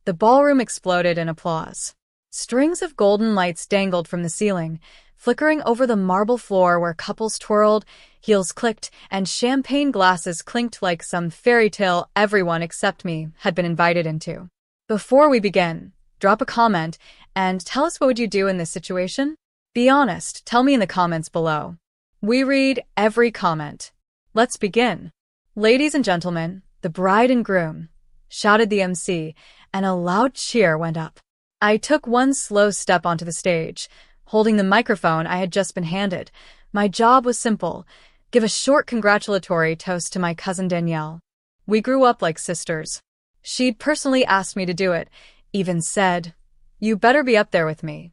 The ballroom exploded in applause. Strings of golden lights dangled from the ceiling, flickering over the marble floor where couples twirled, heels clicked, and champagne glasses clinked like some fairy tale everyone except me had been invited into. Before we begin, drop a comment and tell us what would you do in this situation? Be honest, tell me in the comments below. We read every comment. Let's begin. Ladies and gentlemen, the bride and groom, shouted the MC, and a loud cheer went up. I took one slow step onto the stage, holding the microphone I had just been handed. My job was simple: give a short congratulatory toast to my cousin Danielle. We grew up like sisters. She'd personally asked me to do it, even said, "You better be up there with me."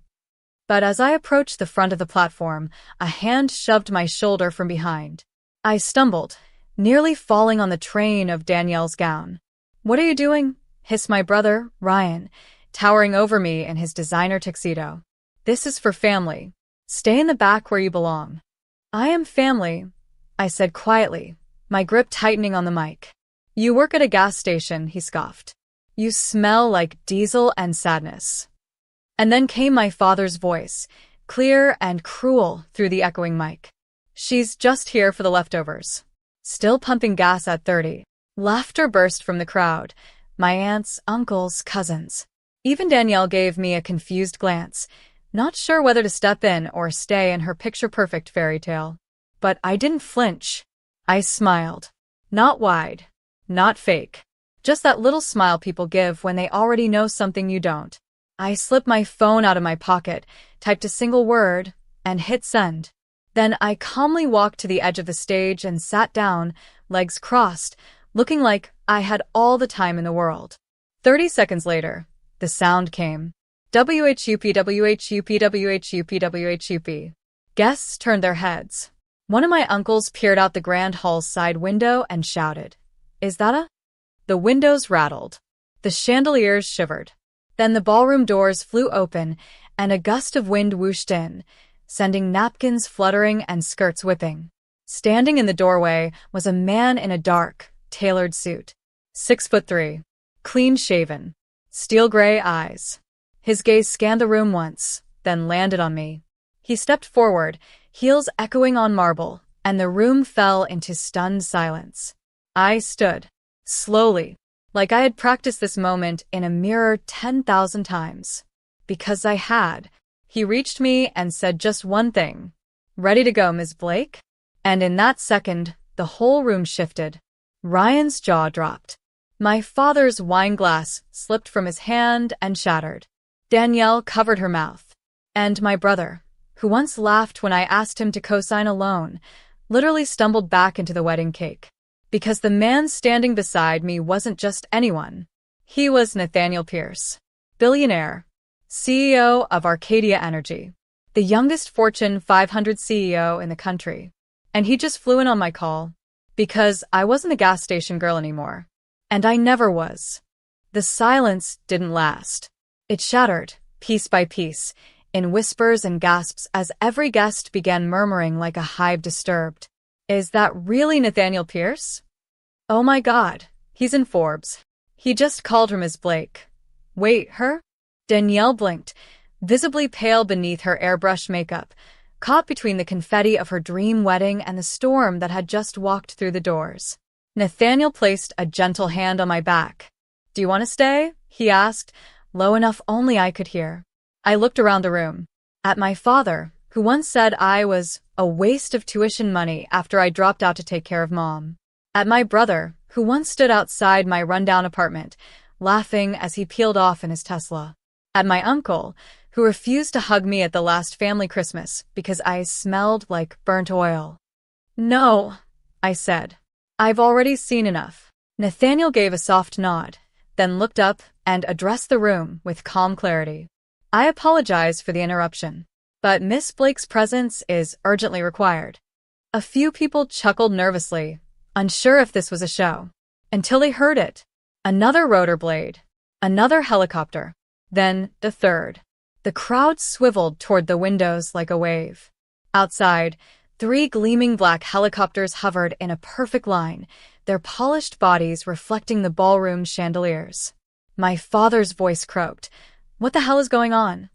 But as I approached the front of the platform, a hand shoved my shoulder from behind. I stumbled, nearly falling on the train of Danielle's gown. "What are you doing?" hissed my brother, Ryan, towering over me in his designer tuxedo. "This is for family. Stay in the back where you belong." "I am family," I said quietly, my grip tightening on the mic. "You work at a gas station," he scoffed. "You smell like diesel and sadness." And then came my father's voice, clear and cruel through the echoing mic. "She's just here for the leftovers." Still pumping gas at 30. Laughter burst from the crowd. My aunts, uncles, cousins. Even Danielle gave me a confused glance, not sure whether to step in or stay in her picture-perfect fairy tale. But I didn't flinch. I smiled. Not wide. Not fake. Just that little smile people give when they already know something you don't. I slipped my phone out of my pocket, typed a single word, and hit send. Then I calmly walked to the edge of the stage and sat down, legs crossed, looking like I had all the time in the world. 30 seconds later, the sound came. WHUP, WHUP, WHUP, WHUP. Guests turned their heads. One of my uncles peered out the grand hall's side window and shouted, "Is that a?" The windows rattled. The chandeliers shivered. Then the ballroom doors flew open, and a gust of wind whooshed in, sending napkins fluttering and skirts whipping. Standing in the doorway was a man in a dark, tailored suit. 6'3", clean-shaven, steel-gray eyes. His gaze scanned the room once, then landed on me. He stepped forward, heels echoing on marble, and the room fell into stunned silence. I stood, slowly, like I had practiced this moment in a mirror 10,000 times. Because I had. He reached me and said just one thing. "Ready to go, Ms. Blake?" And in that second, the whole room shifted. Ryan's jaw dropped. My father's wine glass slipped from his hand and shattered. Danielle covered her mouth. And my brother, who once laughed when I asked him to co-sign a loan, literally stumbled back into the wedding cake. Because the man standing beside me wasn't just anyone. He was Nathaniel Pierce, billionaire, CEO of Arcadia Energy, the youngest Fortune 500 CEO in the country. And he just flew in on my call. Because I wasn't a gas station girl anymore. And I never was. The silence didn't last. It shattered, piece by piece, in whispers and gasps as every guest began murmuring like a hive disturbed. "Is that really Nathaniel Pierce? Oh my God, he's in Forbes. He just called her Ms. Blake. Wait, her?" Danielle blinked, visibly pale beneath her airbrush makeup, caught between the confetti of her dream wedding and the storm that had just walked through the doors. Nathaniel placed a gentle hand on my back. "Do you want to stay?" he asked, low enough only I could hear. I looked around the room. At my father, who once said I was a waste of tuition money after I dropped out to take care of Mom. At my brother, who once stood outside my rundown apartment, laughing as he peeled off in his Tesla. At my uncle, who refused to hug me at the last family Christmas because I smelled like burnt oil. "No," I said. "I've already seen enough." Nathaniel gave a soft nod, then looked up and addressed the room with calm clarity. "I apologize for the interruption, but Miss Blake's presence is urgently required." A few people chuckled nervously, unsure if this was a show, until they heard it. Another rotor blade, another helicopter, then the third. The crowd swiveled toward the windows like a wave. Outside, 3 gleaming black helicopters hovered in a perfect line, their polished bodies reflecting the ballroom chandeliers. My father's voice croaked. What the hell is going on?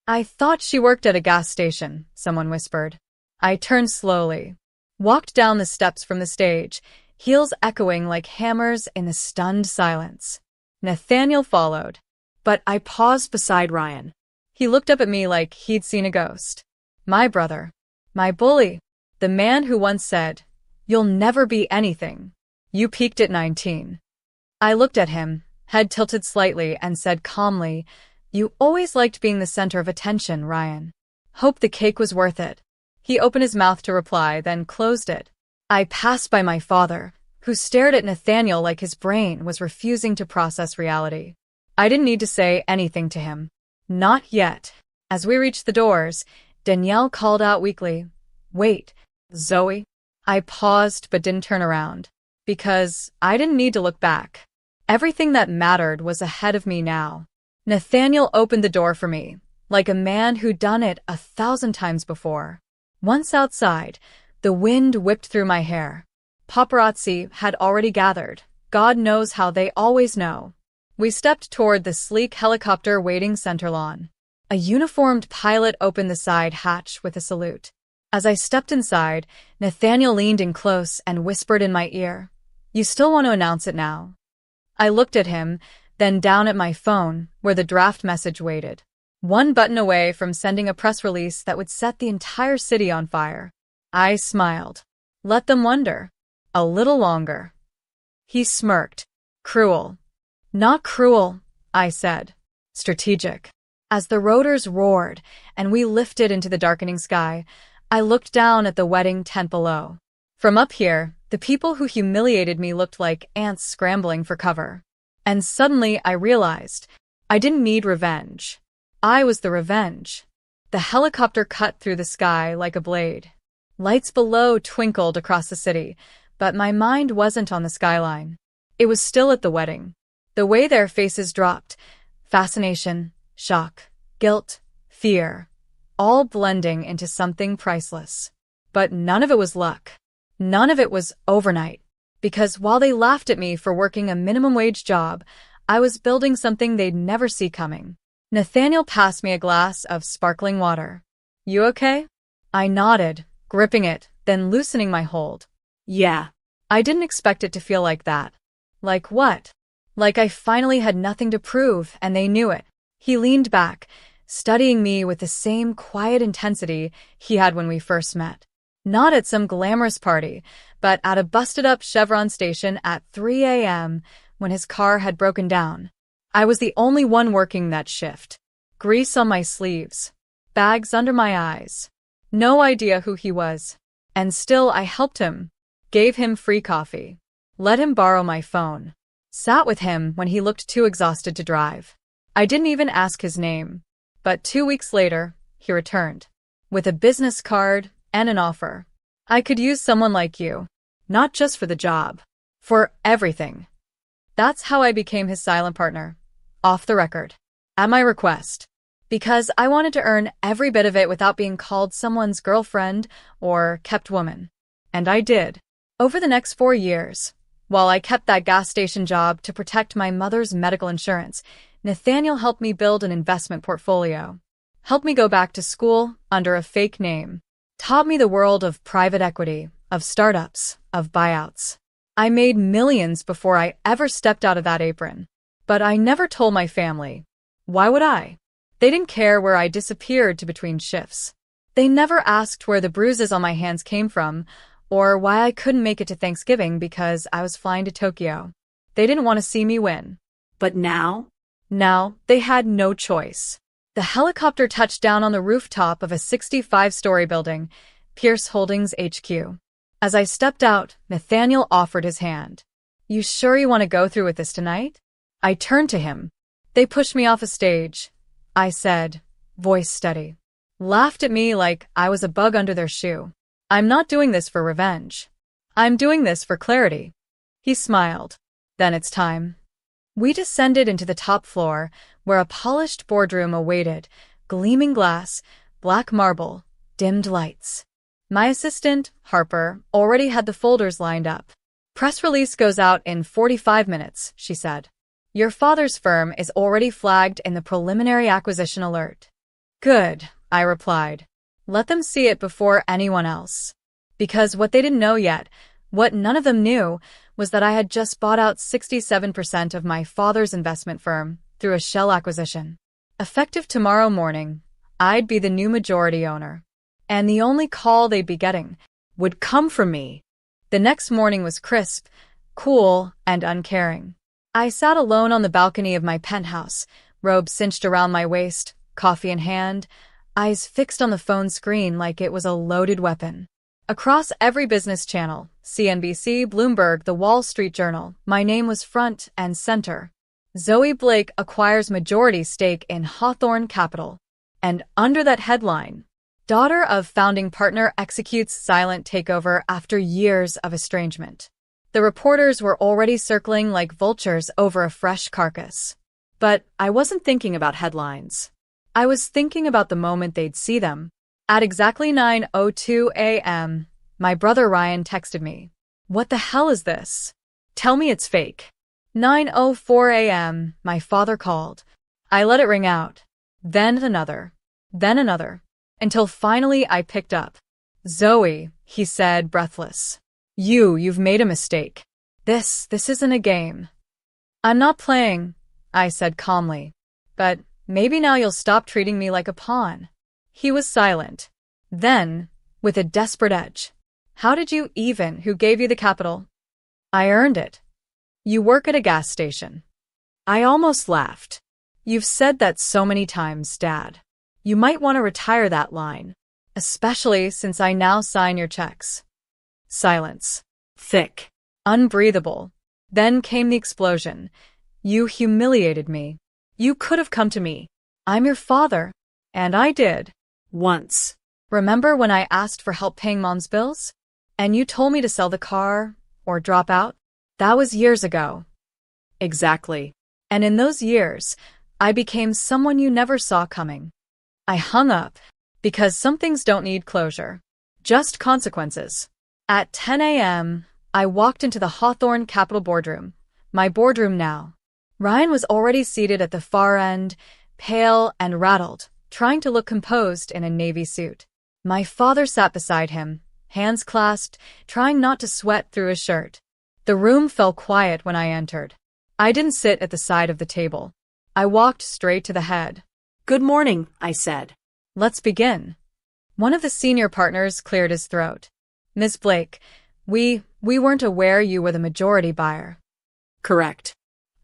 I thought she worked at a gas station, someone whispered. I turned slowly, walked down the steps from the stage, heels echoing like hammers in the stunned silence. Nathaniel followed, but I paused beside Ryan. He looked up at me like he'd seen a ghost. My brother. My bully. The man who once said, "You'll never be anything. You peaked at 19. I looked at him, head tilted slightly, and said calmly, "You always liked being the center of attention, Ryan. Hope the cake was worth it." He opened his mouth to reply, then closed it. I passed by my father, who stared at Nathaniel like his brain was refusing to process reality. I didn't need to say anything to him. Not yet. As we reached the doors, Danielle called out weakly, "Wait, Zoe." I paused but didn't turn around, because I didn't need to look back. Everything that mattered was ahead of me now. Nathaniel opened the door for me, like a man who'd done it 1,000 times before. Once outside, the wind whipped through my hair. Paparazzi had already gathered. God knows how they always know. We stepped toward the sleek helicopter waiting center lawn. A uniformed pilot opened the side hatch with a salute. As I stepped inside, Nathaniel leaned in close and whispered in my ear, "You still want to announce it now?" I looked at him, then down at my phone, where the draft message waited. One button away from sending a press release that would set the entire city on fire. I smiled. Let them wonder. A little longer. He smirked. Cruel. Not cruel, I said. Strategic. As the rotors roared and we lifted into the darkening sky, I looked down at the wedding tent below. From up here, the people who humiliated me looked like ants scrambling for cover. And suddenly I realized I didn't need revenge. I was the revenge. The helicopter cut through the sky like a blade. Lights below twinkled across the city, but my mind wasn't on the skyline. It was still at the wedding. The way their faces dropped, fascination, shock, guilt, fear, all blending into something priceless. But none of it was luck. None of it was overnight. Because while they laughed at me for working a minimum wage job, I was building something they'd never see coming. Nathaniel passed me a glass of sparkling water. You okay? I nodded, gripping it, then loosening my hold. Yeah. I didn't expect it to feel like that. Like what? Like I finally had nothing to prove, and they knew it. He leaned back, studying me with the same quiet intensity he had when we first met. Not at some glamorous party, but at a busted-up Chevron station at 3 a.m. when his car had broken down. I was the only one working that shift. Grease on my sleeves. Bags under my eyes. No idea who he was. And still I helped him. Gave him free coffee. Let him borrow my phone. Sat with him when he looked too exhausted to drive. I didn't even ask his name. But 2 weeks later, he returned. With a business card and an offer. I could use someone like you. Not just for the job. For everything. That's how I became his silent partner. Off the record. At my request. Because I wanted to earn every bit of it without being called someone's girlfriend or kept woman. And I did. Over the next 4 years, while I kept that gas station job to protect my mother's medical insurance, Nathaniel helped me build an investment portfolio. Helped me go back to school under a fake name. Taught me the world of private equity, of startups, of buyouts. I made millions before I ever stepped out of that apron. But I never told my family. Why would I? They didn't care where I disappeared to between shifts. They never asked where the bruises on my hands came from, or why I couldn't make it to Thanksgiving because I was flying to Tokyo. They didn't want to see me win. But now? Now, they had no choice. The helicopter touched down on the rooftop of a 65-story building, Pierce Holdings HQ. As I stepped out, Nathaniel offered his hand. You sure you want to go through with this tonight? I turned to him. They pushed me off a stage, I said, voice steady. Laughed at me like I was a bug under their shoe. I'm not doing this for revenge. I'm doing this for clarity. He smiled. Then it's time. We descended into the top floor, where a polished boardroom awaited, gleaming glass, black marble, dimmed lights. My assistant, Harper, already had the folders lined up. Press release goes out in 45 minutes, she said. Your father's firm is already flagged in the preliminary acquisition alert. Good, I replied. Let them see it before anyone else. Because what they didn't know yet, what none of them knew, was that I had just bought out 67% of my father's investment firm through a shell acquisition. Effective tomorrow morning, I'd be the new majority owner. And the only call they'd be getting would come from me. The next morning was crisp, cool, and uncaring. I sat alone on the balcony of my penthouse, robe cinched around my waist, coffee in hand, eyes fixed on the phone screen like it was a loaded weapon. Across every business channel, CNBC, Bloomberg, The Wall Street Journal, my name was front and center. Zoe Blake acquires majority stake in Hawthorne Capital. And under that headline, daughter of founding partner executes silent takeover after years of estrangement. The reporters were already circling like vultures over a fresh carcass. But I wasn't thinking about headlines. I was thinking about the moment they'd see them. At exactly 9:02 a.m., my brother Ryan texted me. What the hell is this? Tell me it's fake. 9:04 a.m., my father called. I let it ring out. Then another. Until finally I picked up. Zoe, he said, breathless. You've made a mistake. This isn't a game. I'm not playing, I said calmly. But maybe now you'll stop treating me like a pawn. He was silent. Then, with a desperate edge, how did you even? Who gave you the capital? I earned it. You work at a gas station. I almost laughed. You've said that so many times, Dad. You might want to retire that line, especially since I now sign your checks. Silence. Thick. Unbreathable. Then came the explosion. You humiliated me. You could have come to me. I'm your father. And I did. Once. Remember when I asked for help paying Mom's bills? And you told me to sell the car or drop out? That was years ago. Exactly. And in those years, I became someone you never saw coming. I hung up because some things don't need closure, just consequences. At 10 a.m., I walked into the Hawthorne Capital boardroom, my boardroom now. Ryan was already seated at the far end, pale and rattled, trying to look composed in a navy suit. My father sat beside him, hands clasped, trying not to sweat through his shirt. The room fell quiet when I entered. I didn't sit at the side of the table. I walked straight to the head. Good morning, I said. Let's begin. One of the senior partners cleared his throat. Ms. Blake, we weren't aware you were the majority buyer. Correct.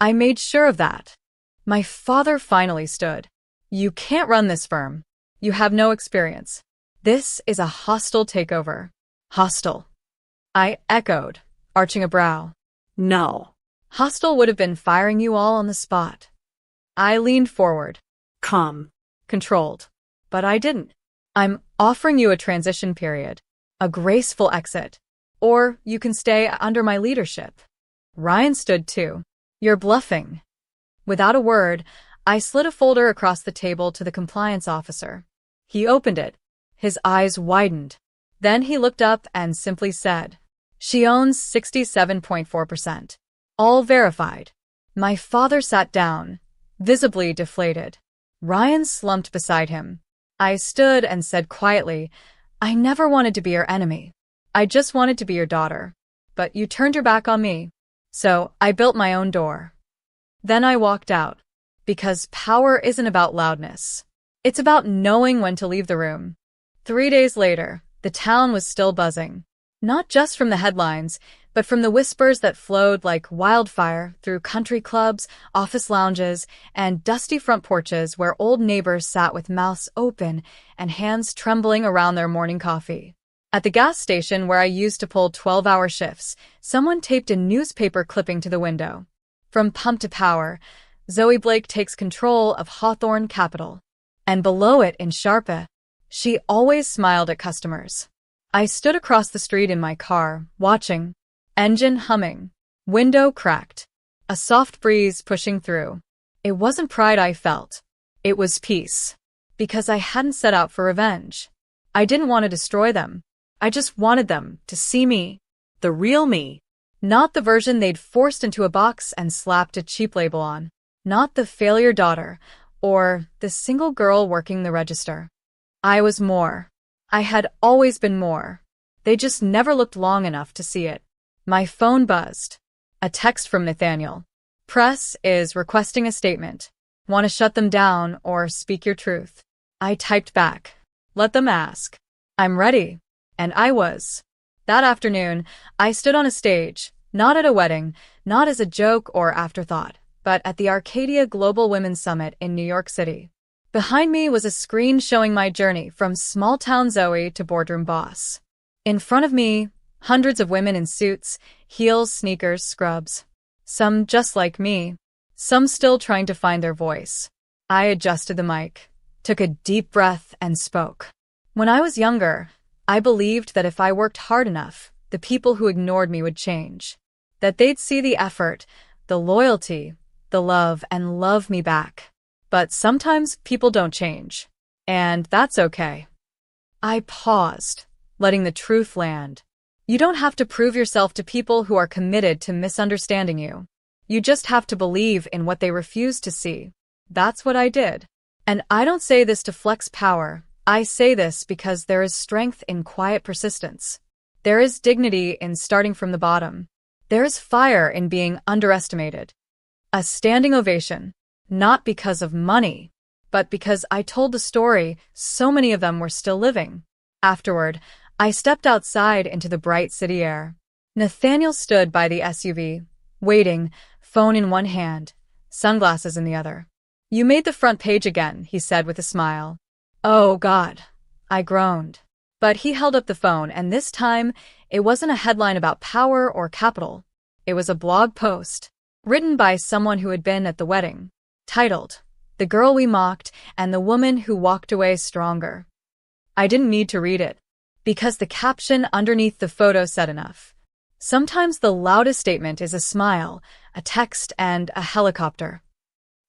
I made sure of that. My father finally stood. You can't run this firm. You have no experience. This is a hostile takeover. Hostile. I echoed, arching a brow. No. Hostile would have been firing you all on the spot. I leaned forward. Calm. Controlled. But I didn't. I'm offering you a transition period, a graceful exit, or you can stay under my leadership. Ryan stood too. You're bluffing. Without a word, I slid a folder across the table to the compliance officer. He opened it. His eyes widened. Then he looked up and simply said, She owns 67.4%. All verified. My father sat down, visibly deflated. Ryan slumped beside him. I stood and said quietly, I never wanted to be your enemy. I just wanted to be your daughter. But you turned your back on me. So I built my own door. Then I walked out. Because power isn't about loudness. It's about knowing when to leave the room. 3 days later, the town was still buzzing. Not just from the headlines, but from the whispers that flowed like wildfire through country clubs, office lounges, and dusty front porches where old neighbors sat with mouths open and hands trembling around their morning coffee. At the gas station where I used to pull 12-hour shifts, someone taped a newspaper clipping to the window. From pump to power, Zoe Blake takes control of Hawthorne Capital. And below it in Sharpe, she always smiled at customers. I stood across the street in my car, watching. Engine humming. Window cracked. A soft breeze pushing through. It wasn't pride I felt. It was peace. Because I hadn't set out for revenge. I didn't want to destroy them. I just wanted them to see me. The real me. Not the version they'd forced into a box and slapped a cheap label on. Not the failure daughter, or the single girl working the register. I was more. I had always been more. They just never looked long enough to see it. My phone buzzed. A text from Nathaniel. Press is requesting a statement. Want to shut them down or speak your truth? I typed back. Let them ask. I'm ready. And I was. That afternoon, I stood on a stage, not at a wedding, not as a joke or afterthought, but at the Arcadia Global Women's Summit in New York City. Behind me was a screen showing my journey from small-town Zoe to boardroom boss. In front of me, hundreds of women in suits, heels, sneakers, scrubs. Some just like me. Some still trying to find their voice. I adjusted the mic, took a deep breath, and spoke. When I was younger, I believed that if I worked hard enough, the people who ignored me would change. That they'd see the effort, the loyalty, the love, and love me back. But sometimes people don't change. And that's okay. I paused, letting the truth land. You don't have to prove yourself to people who are committed to misunderstanding you. You just have to believe in what they refuse to see. That's what I did. And I don't say this to flex power. I say this because there is strength in quiet persistence. There is dignity in starting from the bottom. There is fire in being underestimated. A standing ovation, not because of money, but because I told the story so many of them were still living. Afterward, I stepped outside into the bright city air. Nathaniel stood by the SUV, waiting, phone in one hand, sunglasses in the other. You made the front page again, he said with a smile. Oh, God, I groaned. But he held up the phone, and this time, it wasn't a headline about power or capital. It was a blog post, written by someone who had been at the wedding, titled, The Girl We Mocked and the Woman Who Walked Away Stronger. I didn't need to read it, because the caption underneath the photo said enough. Sometimes the loudest statement is a smile, a text, and a helicopter.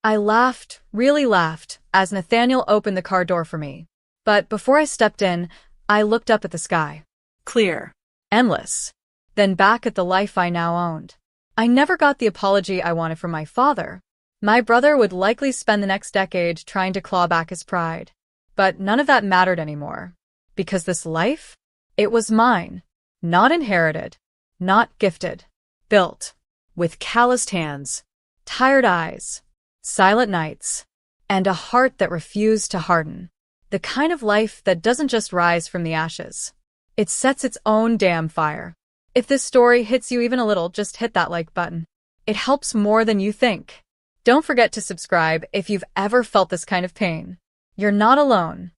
I laughed, really laughed, as Nathaniel opened the car door for me. But before I stepped in, I looked up at the sky. Clear. Endless. Then back at the life I now owned. I never got the apology I wanted from my father. My brother would likely spend the next decade trying to claw back his pride. But none of that mattered anymore. Because this life? It was mine. Not inherited. Not gifted. Built. With calloused hands. Tired eyes. Silent nights. And a heart that refused to harden. The kind of life that doesn't just rise from the ashes. It sets its own damn fire. If this story hits you even a little, just hit that like button. It helps more than you think. Don't forget to subscribe if you've ever felt this kind of pain. You're not alone.